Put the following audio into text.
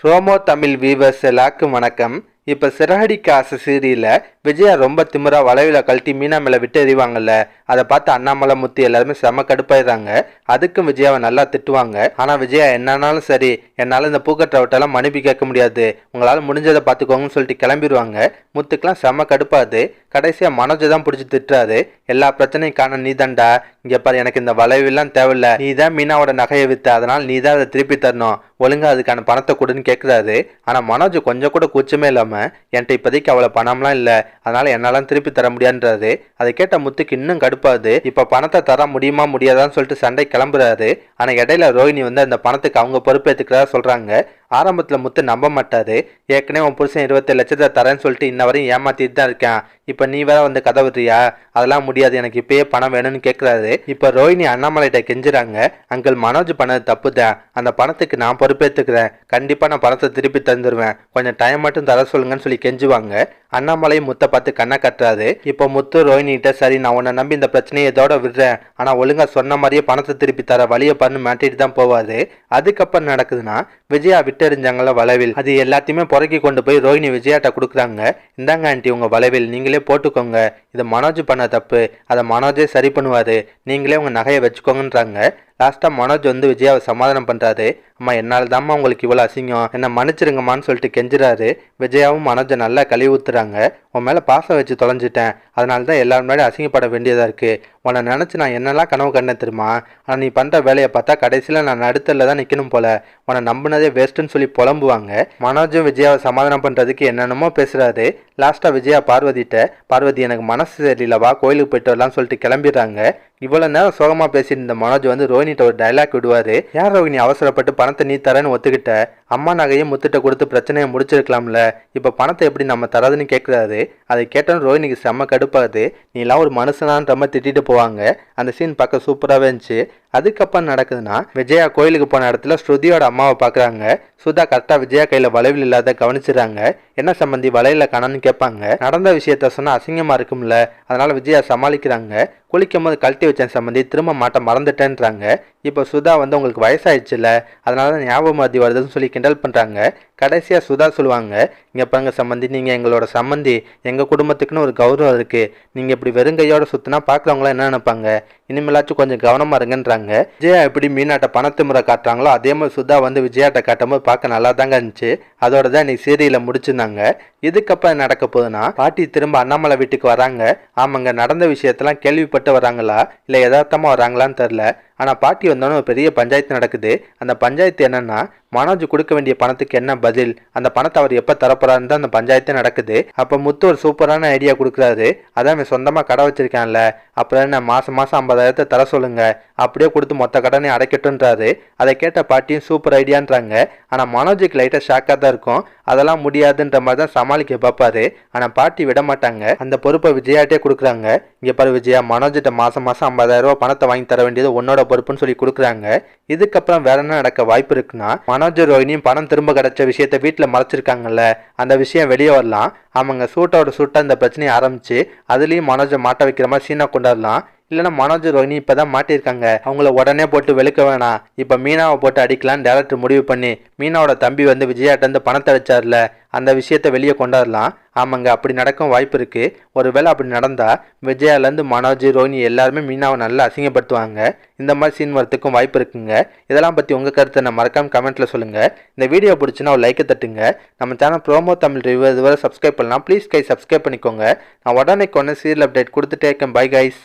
ரோமோ Tamil viewers எல்லாருக்கும் வணக்கம். இப்போ சிறகடிக்க ஆசை சீரியலில் விஜயா ரொம்ப திமிரா வளைவில் கழட்டி மீனா மேலே விட்டு எறிவாங்கல்ல, அதை பார்த்து அண்ணாமலை முத்து எல்லாருமே செம கடுப்பாயிடுறாங்க. அதுக்கும் விஜயாவை நல்லா திட்டுவாங்க. ஆனால் விஜயா என்னன்னாலும் சரி, என்னால் இந்த பூக்கட்டை விட்டெல்லாம் மன்னிப்பு கேட்க முடியாது, உங்களால் முடிஞ்சதை பார்த்துக்கோங்கன்னு சொல்லிட்டு கிளம்பிடுவாங்க. முத்துக்கெல்லாம் செம கடுப்பாது. கடைசியாக மனோஜை தான் பிடிச்சி திட்டுறாரு. எல்லா பிரச்சனையும் காண நீ தான்டா, இங்கே பாரு எனக்கு இந்த வளைவெல்லாம் தேவையில்ல, நீ தான் மீனாவோட நகையை விற்று, அதனால் நீ தான் அதை திருப்பி தரணும், ஒழுங்கா அதுக்கான பணத்தை கொடுன்னு கேட்குறாரு. ஆனால் மனோஜ் கொஞ்சம் கூட கூச்சமே இல்லாமல் என்கிட்ட இப்போதைக்கு அவ்வளோ பணம்லாம் இல்லை, அதனால என்னாலாம் திருப்பி தர முடியாதுன்றாரு. அதை கேட்ட முத்துக்கு இன்னும் கடுப்பாது. இப்போ பணத்தை தர முடியுமா முடியாதான்னு சொல்லிட்டு சண்டை கிளம்புறாரு. ஆனால் இடையில ரோஹிணி வந்து அந்த பணத்துக்கு அவங்க பொறுப்பேற்றுக்கிறதா சொல்கிறாங்க. ஆரம்பத்தில் முத்து நம்ப மாட்டாரு. ஏற்கனவே உன் புருஷன் 27 லட்சத்தை தரேன்னு சொல்லிட்டு இன்ன வரையும் ஏமாத்திட்டு தான் இருக்கேன், இப்போ நீ வேற வந்து கதை விடுறியா, அதெல்லாம் முடியாது, எனக்கு இப்பயே பணம் வேணும்னு கேட்குறாரு. இப்போ ரோஹிணி அண்ணாமலைகிட்ட கெஞ்சுறாங்க. அங்கிள் மனோஜ் பண்ணது தப்பு தான், அந்த பணத்துக்கு நான் பொறுப்பேற்றுக்கிறேன், கண்டிப்பாக நான் பணத்தை திருப்பி தந்துடுவேன், கொஞ்சம் டைம் மட்டும் தர சொல்லுங்கன்னு சொல்லி கெஞ்சுவாங்க. அண்ணாமலையும் முத்தை பார்த்து கண்ணை கட்டுறாரு. இப்போ முத்து ரோஹிணிகிட்ட சரி நான் உன்னை நம்பி இந்த பிரச்சனையை இதோட விடுறேன், ஆனால் ஒழுங்கா சொன்ன மாதிரியே பணத்தை திருப்பி தர வழியை பண்ணு மாட்டிட்டு தான் போவாரு. அதுக்கப்புறம் நடக்குதுன்னா விஜயா விட்டெறிஞ்சாங்கள வளைவில், அது எல்லாத்தையுமே புறக்கி கொண்டு போய் ரோஹிணி விஜயாட்ட கொடுக்குறாங்க. இந்தாங்க ஆண்டி உங்க வளைவில், நீங்களே போட்டுக்கோங்க, இது மனோஜ் பண்ண தப்பு, அதை மனோஜே சரி பண்ணுவாரு, நீங்களே உங்க நகையை வச்சுக்கோங்கன்றாங்க. லாஸ்ட்டாக மனோஜ் வந்து விஜயாவை சமாதானம் பண்ணுறாரு. அம்மா என்னால் தாம்மா உங்களுக்கு இவ்வளோ அசிங்கம், என்னை மன்னிச்சிருங்கம்மான்னு சொல்லிட்டு கெஞ்சுறாரு. விஜயாவும் மனோஜை நல்லா கழுவி ஊத்துறாங்க. உன் மேலே பாசம் வச்சு தொலைஞ்சிட்டேன், அதனால தான் எல்லாரும் முன்னாடி அசிங்கப்பட வேண்டியதாக இருக்குது, உன்னை நினச்சி நான் என்னெல்லாம் கனவு கண்ணே தெரியுமா, ஆனால் நீ பண்ணுற வேலையை பார்த்தா கடைசியில் நான் நடுத்தரில் தான் நிற்கணும் போல, உன்னை நம்பினதே வேஸ்ட்டுன்னு சொல்லி புலம்புவாங்க. மனோஜும் விஜயாவை சமாதானம் பண்ணுறதுக்கு என்னென்னமோ பேசுகிறாரு. லாஸ்ட்டாக விஜயா பார்வதி எனக்கு மனசு சரியில்லை, வா கோயிலுக்கு போயிட்டு வரலாம்னு சொல்லிட்டு கிளம்பிடுறாங்க. இவ்வளோ நேரம் சோகமாக பேசிட்டு இருந்த மனோஜ் வந்து ரோஹினிட்ட ஒரு டைலாக் விடுவார். யார் ரோஹினி அவசரப்பட்டு பணத்தை நீ தரேன்னு ஒத்துக்கிட்ட, அம்மா நகையை முத்துட்ட கொடுத்து பிரச்சனையை முடிச்சிருக்கலாம்ல, இப்போ பணத்தை எப்படி நம்ம தராதுன்னு கேட்குறாரு. அதை கேட்டோன்னு ரோஹினிக்கு செம்ம கடுப்பாது. நீலாம் ஒரு மனுஷனான்ற மாதிரி திட்டிட்டு போவாங்க. அந்த சீன் பார்க்க சூப்பராகவே இருந்துச்சு. அதுக்கப்புறம் நடக்குதுன்னா விஜயா கோயிலுக்கு போன இடத்துல ஸ்ருதியோட அம்மாவை பார்க்குறாங்க. சுதா கரெக்டாக விஜயா கையில் வளைவில் இல்லாத கவனிச்சிடறாங்க. என்ன சம்பந்தி வளையல காணான்னு கேட்பாங்க. நடந்த விஷயத்த சொன்னால் அசிங்கமாக இருக்கும்ல, அதனால விஜயா சமாளிக்கிறாங்க. குளிக்கும் போது கழட்டி வச்சேன் சம்பந்தி, திரும்ப மாட்ட மறந்துட்டேன்றாங்க. இப்போ சுதா வந்து உங்களுக்கு வயசாயிடுச்சுல்ல, அதனால தான் ஞாபகம் மருதி வருதுன்னு சொல்லி கிண்டல் பண்ணுறாங்க. கடைசியாக சுதா சொல்லுவாங்க, இங்கே பாருங்க சம்பந்தி, நீங்கள் எங்களோட சம்பந்தி, எங்கள் குடும்பத்துக்குன்னு ஒரு கௌரவம் இருக்குது, நீங்கள் இப்படி வெறுங்கையோட சுற்றினா பார்க்குறவங்களாம் என்ன நினைப்பாங்க, இனிமேலாச்சும் கொஞ்சம் கவனமாக இருங்கன்றாங்க. விஜயா எப்படி மீனாட்ட பணத்து முறை காட்டுறாங்களோ அதே மாதிரி சுதா வந்து விஜயாட்ட காட்டும் போது பார்க்க நல்லா தாங்க இருந்துச்சு. அதோட தான் இன்னைக்கு சீரியலை முடிச்சிருந்தாங்க. இதுக்கப்புறம் நடக்க போகுதுன்னா பாட்டி திரும்ப அண்ணாமலை வீட்டுக்கு வராங்க. ஆமாங்க, நடந்த விஷயத்தெல்லாம் கேள்விப்பட்டு வராங்களா இல்லை யதார்த்தமாக வராங்களான்னு தெரில. ஆனால் பாட்டி வந்தோன்னே ஒரு பெரிய பஞ்சாயத்து நடக்குது. அந்த பஞ்சாயத்து என்னன்னா, மனோஜ் கொடுக்க வேண்டிய பணத்துக்கு என்ன பதில், அந்த பணத்தை அவர் எப்போ தரப்போறாருன்னு தான் அந்த பஞ்சாயத்து நடக்குது. அப்போ முத்து ஒரு சூப்பரான ஐடியா கொடுக்குறாரு. அதான் அவன் சொந்தமாக கடை வச்சிருக்கான்ல, அப்புறம் என்ன மாதம் 50,000 தர சொல்லுங்க, அப்படியே கொடுத்து மொத்த கடனை அடைக்கட்டுன்றாரு. அதை கேட்ட பாட்டியும் சூப்பர் ஐடியான்றாங்க. ஆனால் மனோஜுக்கு லைட்டாக ஷாக்காக தான் இருக்கும். அதெல்லாம் முடியாதுன்ற மாதிரி தான் சமாளிக்க பார்ப்பாரு. ஆனால் பாட்டி விட மாட்டாங்க. அந்த பொறுப்பை விஜயாட்டே கொடுக்குறாங்க. இங்கே பாரு விஜயா, மனோஜிட்ட மாதம் 50,000 பணத்தை வாங்கி தர வேண்டியது உன்னோட பொறுப்புன்னு சொல்லி கொடுக்குறாங்க. இதுக்கப்புறம் வேற என்ன நடக்க வாய்ப்பு இருக்குன்னா, மனோஜ் ரோஹினியும் பணம் திரும்ப கிடைச்ச விஷயத்த வீட்டில் மறைச்சிருக்காங்கல்ல, அந்த விஷயம் வெளியே வரலாம். அவங்க சூட்டோட சூட்டாக இந்த பிரச்சனையை ஆரம்பிச்சு அதுலேயும் மனோஜை மாட்ட வைக்கிற மாதிரி சீனா கொண்டாடலாம். இல்லைன்னா மனோஜ் ரோஹினி இப்போ தான் மாட்டியிருக்காங்க, அவங்கள உடனே போட்டு வெளுக்க வேணாம், இப்போ மீனாவை போட்டு அடிக்கலான்னு டேரக்டர் முடிவு பண்ணி மீனாவோட தம்பி வந்து விஜயாட்டேருந்து பணத்தை அடிச்சார்ல, அந்த விஷயத்த வெளியே கொண்டாடலாம். ஆமாங்க, அப்படி நடக்கும் வாய்ப்பு இருக்குது. ஒருவேளை அப்படி நடந்தால் விஜயாலேருந்து மனோஜ் ரோஹினி எல்லாருமே மீனாவை நல்லா அசிங்கப்படுத்துவாங்க. இந்த மாதிரி சீன் வரத்துக்கும் வாய்ப்பு இருக்குங்க. இதெல்லாம் பற்றி உங்கள் கருத்தை நான் மறக்காமல் கமெண்ட்டில் சொல்லுங்கள். இந்த வீடியோ பிடிச்சின்னா ஒரு லைக்கை தட்டுங்க. நம்ம சேனல் ப்ரோமோ தமிழ் ரிவ்யூ இதுவரை சப்ஸ்கிரைப் பண்ணலாம். ப்ளீஸ் கை சப்ஸ்கிரைப் பண்ணிக்கோங்க. நான் உடனே கொண்டு சீரியல் அப்டேட் கொடுத்துட்டே இருக்கேன். Bye guys.